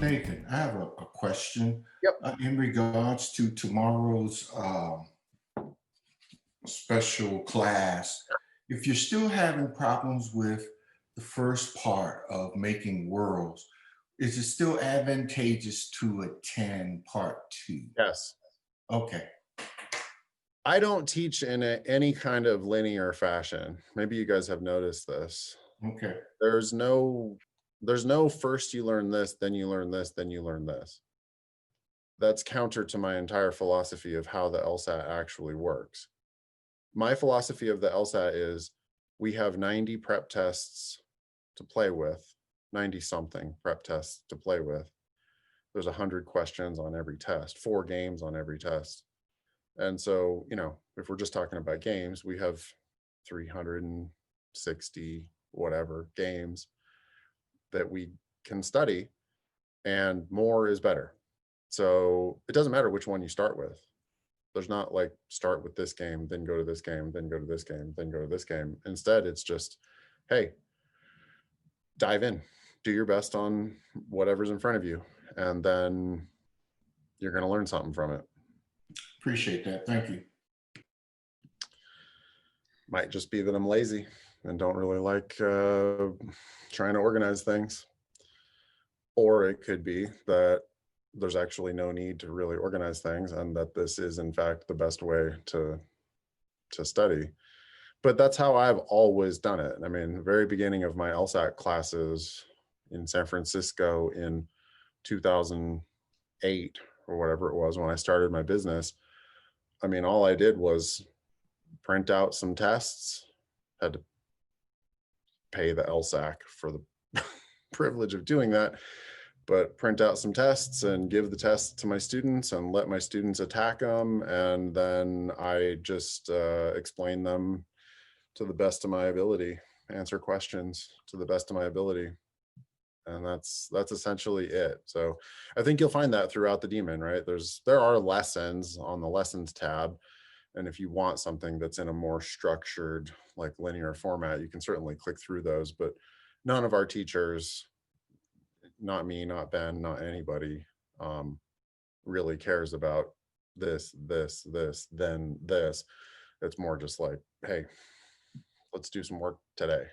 Nathan, I have a question Yep. in regards to tomorrow's special class. If you're still having problems with the first part of making worlds, is it still advantageous to attend part two? Yes. Okay. I don't teach in any kind of linear fashion. Maybe you guys have noticed this. Okay. There's no first you learn this, then you learn this, then you learn this. That's counter to my entire philosophy of how the LSAT actually works. My philosophy of the LSAT is we have 90 prep tests to play with, 90 something prep tests to play with. There's 100 questions on every test, 4 games on every test. And so, if we're just talking about games, we have 360 whatever games that we can study, and more is better. So it doesn't matter which one you start with. There's not like start with this game, then go to this game, then go to this game, then go to this game. Instead, it's just, hey, dive in, do your best on whatever's in front of you, and then you're going to learn something from it. Appreciate that. Thank you. Might just be that I'm lazy and don't really like trying to organize things. Or it could be that there's actually no need to really organize things and that this is in fact the best way to study. But that's how I've always done it. I mean, the very beginning of my LSAT classes in San Francisco in 2008 or whatever it was when I started my business, I mean, all I did was print out some tests, had to pay the LSAC for the privilege of doing that, but print out some tests and give the tests to my students and let my students attack them. And then I just explain them to the best of my ability, answer questions to the best of my ability. And that's essentially it. So I think you'll find that throughout the Demon, right? There are lessons on the lessons tab. And if you want something that's in a more structured, like linear format, you can certainly click through those. But none of our teachers, not me, not Ben, not anybody, really cares about this, then this. It's more just like, hey, let's do some work today.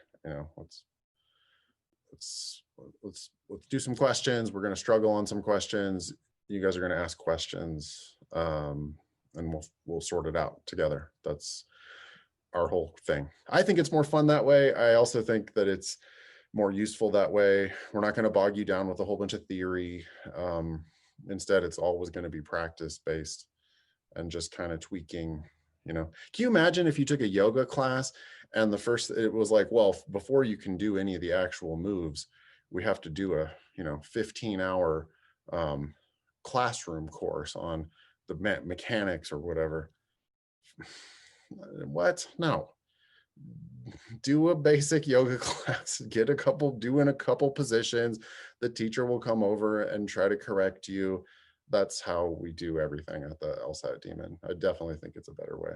Let's do some questions. We're going to struggle on some questions. You guys are going to ask questions, and we'll sort it out together. That's our whole thing. I think it's more fun that way. I also think that it's more useful that way. We're not going to bog you down with a whole bunch of theory. Instead, it's always going to be practice based and just kind of tweaking. Can you imagine if you took a yoga class and it was like, well, before you can do any of the actual moves, we have to do a 15-hour classroom course on the mechanics or whatever. What? No. Do a basic yoga class, doing a couple positions. The teacher will come over and try to correct you. That's how we do everything at the LSAT Demon. I definitely think it's a better way.